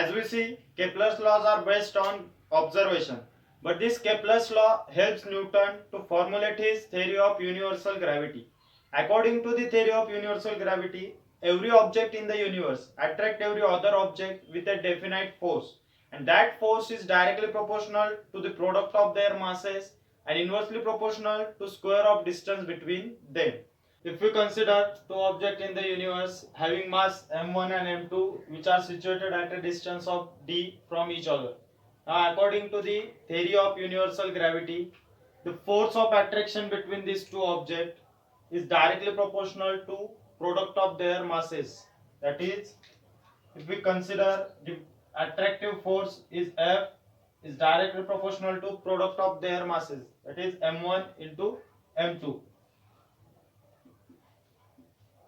As we see, Kepler's laws are based on observation, but this Kepler's law helps Newton to formulate his theory of universal gravity. According to the theory of universal gravity, every object in the universe attracts every other object with a definite force, and that force is directly proportional to the product of their masses and inversely proportional to square of distance between them. If we consider two objects in the universe having mass m1 and m2 which are situated at a distance of d from each other. Now according to the theory of universal gravity, the force of attraction between these two objects is directly proportional to product of their masses. That is, if we consider the attractive force is F is directly proportional to product of their masses, that is m1 into m2,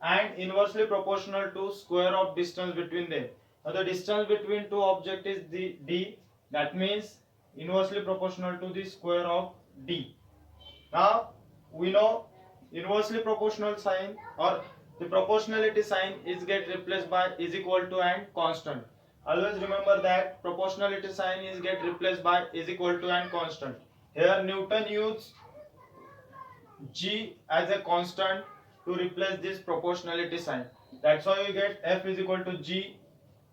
and inversely proportional to square of distance between them. Now the distance between two objects is the d, that means inversely proportional to the square of d. Now we know inversely proportional sign or the proportionality sign is get replaced by is equal to and constant. Always remember that proportionality sign is get replaced by is equal to and constant. Here Newton used g as a constant to replace this proportionality sign. That's why we get F is equal to g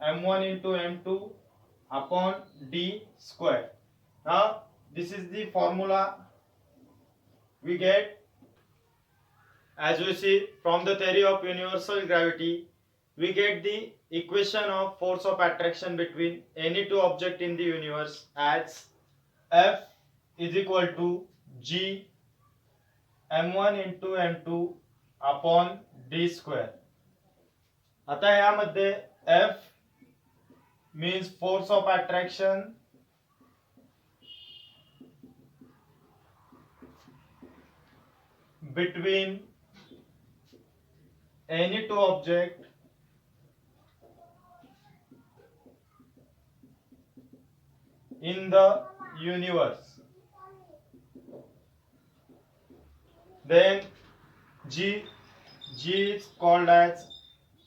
m1 into m2 upon d square. Now this is the formula we get. As we see from the theory of universal gravity, we get the equation of force of attraction between any two objects in the universe as F is equal to g m1 into m2 upon d square. आता यामध्ये F means force of attraction between any two object in the universe. Then G is called as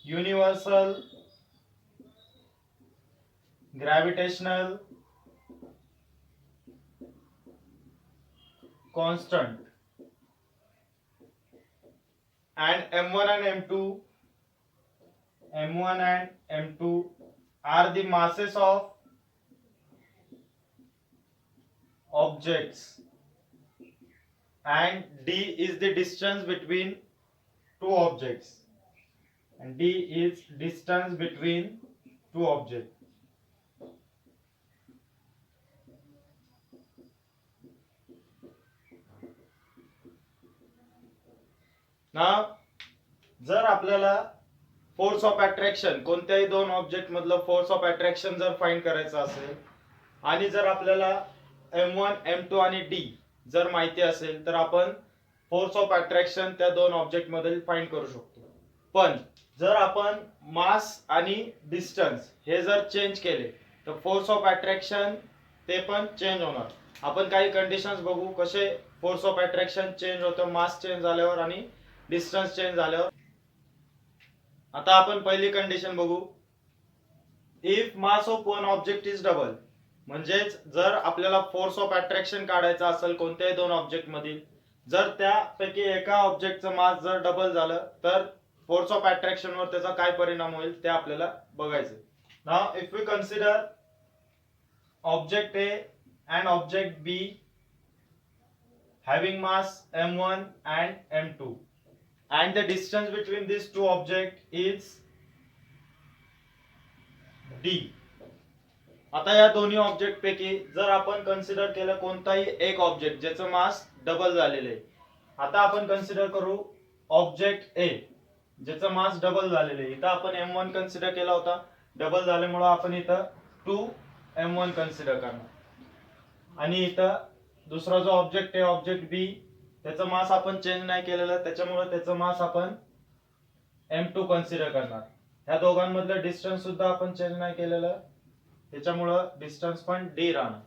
universal gravitational constant, and m1 and m2 are the masses of objects, and d is the distance between two objects, and d is distance between two objects. Now जर आपल्याला force of attraction कोणत्याही दोन object मधलं force of attraction जर find करायचं असेल आणि जर आपल्याला m1 m2 आणि d जर माहिती असेल तर आपण फोर्स ऑफ अट्रॅक्शन त्या दोन ऑब्जेक्ट मध्ये फाइंड करू शकतो. पण जर आपण मास आणि डिस्टन्स हे जर चेंज केले तर फोर्स ऑफ अट्रॅक्शन ते पण चेंज होणार. आपण काही कंडिशन्स बघू कसे फोर्स ऑफ अट्रॅक्शन चेंज होतं मास चेंज झाल्यावर आणि डिस्टन्स चेंज झाल्यावर. आता आपण पहिली कंडिशन बघू. If mass of one object is double, म्हणजेच जर आपल्याला फोर्स ऑफ अट्रॅक्शन काढायचा असेल कोणत्याही दोन ऑब्जेक्ट मधील, जर त्यापैकी एका ऑब्जेक्टचं मास जर डबल झालं तर फोर्स ऑफ अट्रॅक्शन वर त्याचा काय परिणाम होईल ते आपल्याला बघायचं. Now if we consider object A and object B having mass m1 and m2 and the distance between these two objects is d. आता या दोन्ही ऑब्जेक्ट पैकी जर आपण कन्सिडर केलं कोणताही एक ऑब्जेक्ट ज्याचं मास डबल झालेलं आहे. आता आपण कन्सिडर करू ऑब्जेक्ट ए ज्याचं मास डबल झालेलं आहे. इथं आपण m1 कन्सिडर केला होता, डबल झाल्यामुळे आपण इथं 2m1 कन्सिडर करणार. आणि इथं दुसरा जो ऑब्जेक्ट आहे ऑब्जेक्ट बी त्याचं मास आपण चेंज नाही केलेलं त्याच्यामुळे त्याचं मास आपण m2 कन्सिडर करणार. ह्या दोघांमधलं डिस्टन्स सुद्धा आपण चेंज नाही केलेलं त्याच्यामुळे डिस्टन्स पण d राहणार.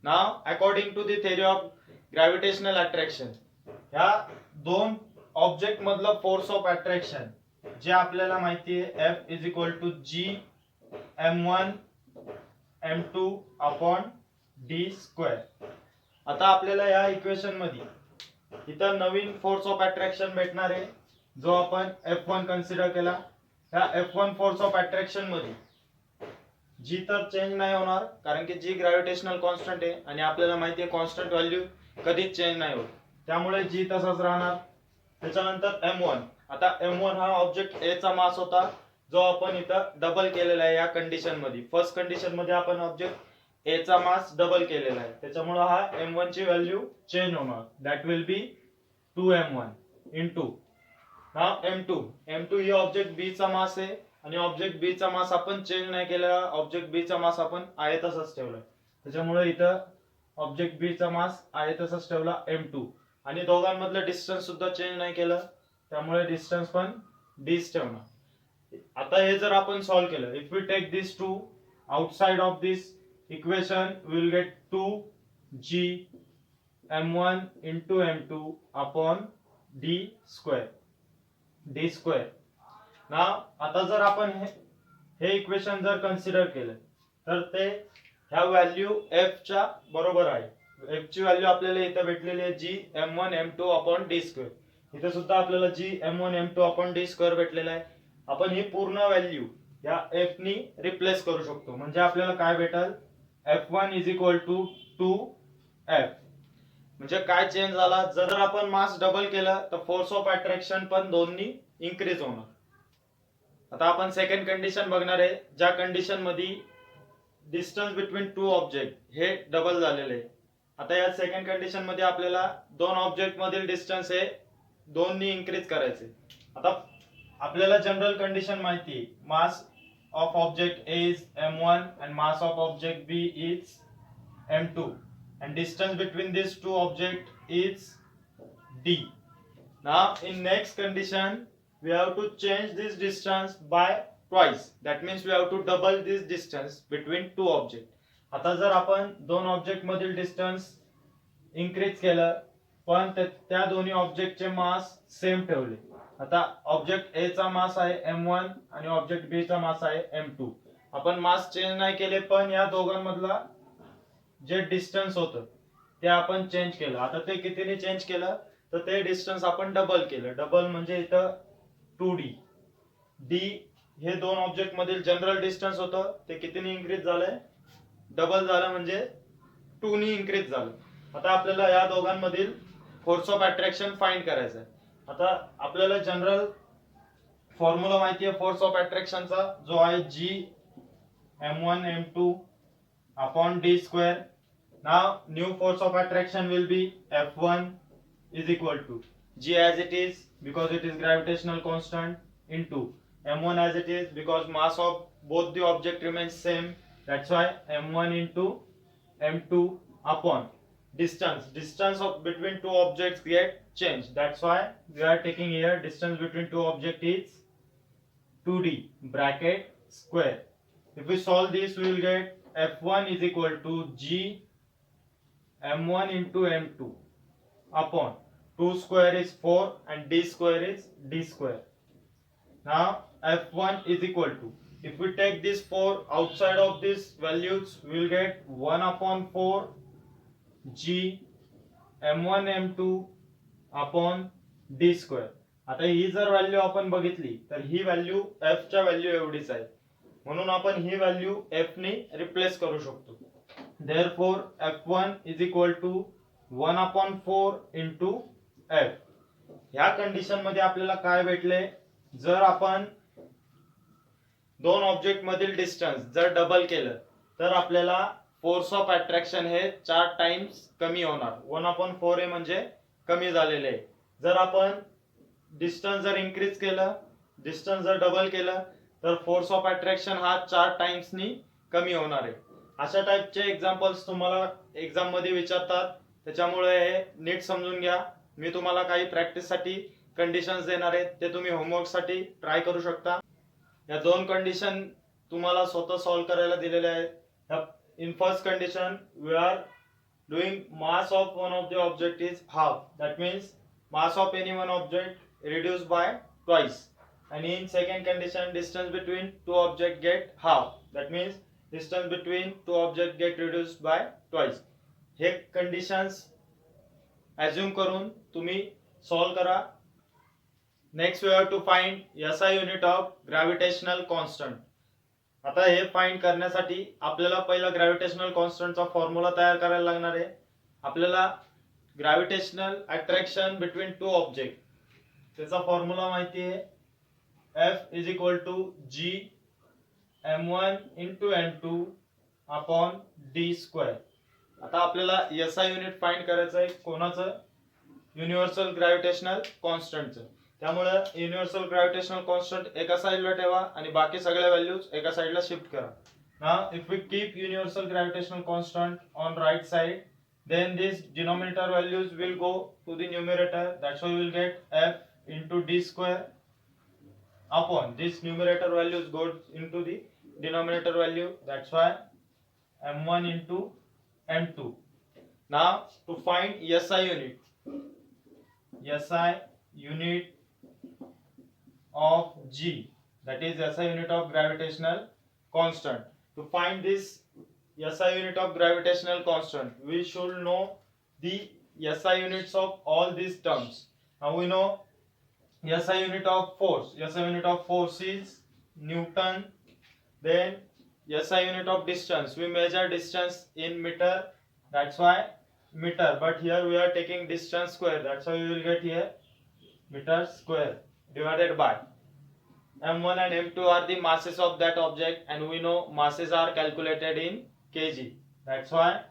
Now according to the theory of gravitational attraction ह्या दोन ऑब्जेक्ट मधलं फोर्स ऑफ अट्रॅक्शन जे आपल्याला माहिती आहे F is equal to G m1 m2 upon d square. आता आपल्याला या इक्वेशन मध्ये इथं नवीन फोर्स ऑफ अट्रॅक्शन भेटणार आहे जो आपण F1 कन्सिडर केला. ह्या F1 फोर्स ऑफ अट्रॅक्शन मध्ये जी तर चेंज नाही होणार कारण की जी ग्रॅव्हिटेशनल कॉन्स्टंट आहे आणि आपल्याला माहिती आहे कॉन्स्टंट व्हॅल्यू कधीच चेंज नाही होत, त्यामुळे जी तसाच राहणार. त्याच्यानंतर M1. आता M1 हा ऑब्जेक्ट A चा मास होता जो आपण इथं डबल केलेला आहे या कंडिशन मध्ये. फर्स्ट कंडिशन मध्ये आपण ऑब्जेक्ट A चा मास डबल केलेला आहे, त्याच्यामुळे हा M1 ची व्हॅल्यू चेंज होणार. That will be 2M1 into now M2. M2 he object B चा मास आहे आणि ऑब्जेक्ट B चा मास आपण चेंज नाही केलेला. ऑब्जेक्ट B चा मास आपण आहे तसाच ठेवलाय, त्याच्यामुळे इथं ऑब्जेक्ट B चा मास आहे तसाच ठेवला M2. आणि दोघांमधलं डिस्टन्स सुद्धा चेंज नाही केलं, त्यामुळे डिस्टन्स पण d's ठेवणार. आता हे जर आपण सॉल्व्ह केलं, if we take this two outside of this equation we will get 2g m1 into m2 upon d square. ना आता जर आपण हे इक्वेशन जर कन्सिडर केलं तर ते ह्या व्हॅल्यू f च्या बरोबर आहे. f ची व्हॅल्यू आपल्याला इथे भेटलेली आहे g m1 m2 upon d square. इथे सुद्धा आपल्याला g m1 m2 upon d square भेटलेला आहे. आपण ही पूर्ण व्हॅल्यू या f नी रिप्लेस करू शकतो, म्हणजे आपल्याला काय भेटेल f1 is equal to 2f. म्हणजे काय चेंज झाला, जर आपण मास डबल केलं तर फोर्स ऑफ अट्रॅक्शन पण दोन्ही इन्क्रीज होणार. आता आपण सेकंड कंडिशन बघणार आहे, ज्या कंडिशन मध्ये डिस्टन्स बिटवीन टू ऑब्जेक्ट हे डबल झालेले आहे. आता या सेकंड कंडिशन मध्ये आपल्याला दोन ऑब्जेक्ट मधील डिस्टन्स हे दोन्ही इन्क्रीज करायचे. आता आपल्याला जनरल कंडिशन माहिती आहे, mass of object A is m1 and mass of object B is m2 and distance between these two objects is d. Now in next condition we have to change this distance by twice. That means we have to double this distance between two objects. आता जर आपण दोन object मधील distance increase केलं पण त्या दोन्ही ऑब्जेक्टचे mass same ठेवले. आता ऑब्जेक्ट A चा मास आहे m1 आणि ऑब्जेक्ट B चा मास आहे m2. आपण मास चेंज नाही केले पण या दोघांमधला जे डिस्टन्स होतं ते आपण चेंज केलं. आता ते कितीने चेंज केलं तर ते डिस्टन्स आपण डबल केलं. डबल म्हणजे इथं 2d. d हे दोन ऑब्जेक्ट मधील जनरल डिस्टन्स होतं ते कितीने इन्क्रीज झालंय, डबल झालं म्हणजे 2 ने इन्क्रीज झालं. आता आपल्याला या दोघांमधील फोर्स ऑफ अट्रॅक्शन फाइंड करायचं आहे. आता आपल्याला जनरल फॉर्म्युला माहिती आहे फोर्स ऑफ अट्रॅक्शनचा, जो आहे g m1 m2 upon d square. Now new force of attraction will be F1 is equal to g as it is because it is gravitational constant into m1 as it is because mass of both the object remains same. That's why m1 into m2 upon distance of between two objects get changed. That's why we are taking here distance between two objects is 2d bracket square. If we solve this we will get F1 is equal to g m1 into m2 upon 2 square is 4 and d square is d square. Now F1 is equal to, if we take this 4 outside of these values we will get 1 upon 4 g m1 m2 upon d square. आता ही जर value आपण बघितली तर ही value f च्या value एवढीच आहे, म्हणून आपण ही व्हॅल्यू f ने रिप्लेस करू शकतो. Therefore F1 is equal to 1 upon 4 into f. ह्या कंडिशन मध्ये आपल्याला काय भेटले, जर आपण दोन ऑब्जेक्ट मधील डिस्टन्स जर डबल केलं तर आपल्याला फोर्स ऑफ अट्रॅक्शन हे 4 टाइम्स कमी होणार. 1 upon 4 म्हणजे कमी झालेले आहे. जर आपण डिस्टन्स जर इन्क्रीज केलं, डिस्टन्स जर डबल केलं तर फोर्स ऑफ अट्रॅक्शन हा 4 टाइम्स नी कमी होणार आहे. अशा टाइपचे एक्झाम्पल्स तुम्हाला एक्झाम मध्ये विचारतात, त्याच्यामुळे हे नीट समजून घ्या. मी तुम्हाला काही प्रॅक्टिस साठी कंडिशन्स देणार आहे, ते तुम्ही होमवर्क साठी ट्राय करू शकता. या दोन कंडिशन तुम्हाला स्वतः सॉल्व्ह करायला दिलेल्या आहेत. In first condition we are doing mass of one of the object is half. That means mass of any one object reduce by twice. And in second condition distance between two objects get half. That means distance between two objects get reduced by twice. हे conditions assume करून तुम्ही solve करा. Next we have to find SI unit of gravitational constant. आता हे find करण्यासाठी आपल्याला पहिला gravitational कॉन्स्टंटचा formula तयार करायला लागणार आहे. आपल्याला gravitational attraction between two object त्याचा फॉर्म्युला माहिती आहे. F is equal to G M1 into N2 upon D square. आता आपल्याला SI युनिट फाइंड करायचं आहे कोणाचं? युनिव्हर्सल ग्रॅव्हिटेशनल कॉन्स्टंटचं. त्यामुळे युनिव्हर्सल ग्रॅव्हिटेशनल कॉन्स्टंट एका साइडला ठेवा आणि बाकी सगळ्या व्हॅल्यूज एका साइडला शिफ्ट करा. Now if we keep universal gravitational constant on right side, then these denominator values will go to the numerator. That's why we will get F into D square upon this numerator values goes into the denominator value. That's why M1 into M2. Now to find SI unit of G, that is SI unit of gravitational constant. To find this SI unit of gravitational constant, we should know the SI units of all these terms. Now we know SI unit of force. SI unit of force is Newton. Then SI unit of distance, we measure distance in meter. That's why meter. But here we are taking distance square. That's why we will get here meter square divided by M1 and M2 are the masses of that object, and we know masses are calculated in kg. That's why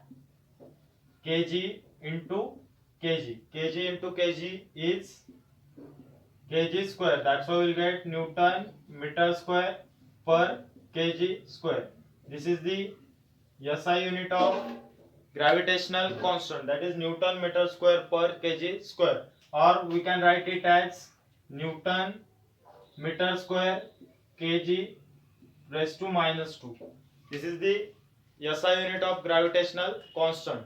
kg into kg. Kg into kg is kg square. That's why we'll get Newton meter square per kg square. This is the SI unit of gravitational constant, that is Newton meter square per kg square, or we can write it as Newton meter square kg raised to -2. This is the SI unit of gravitational constant.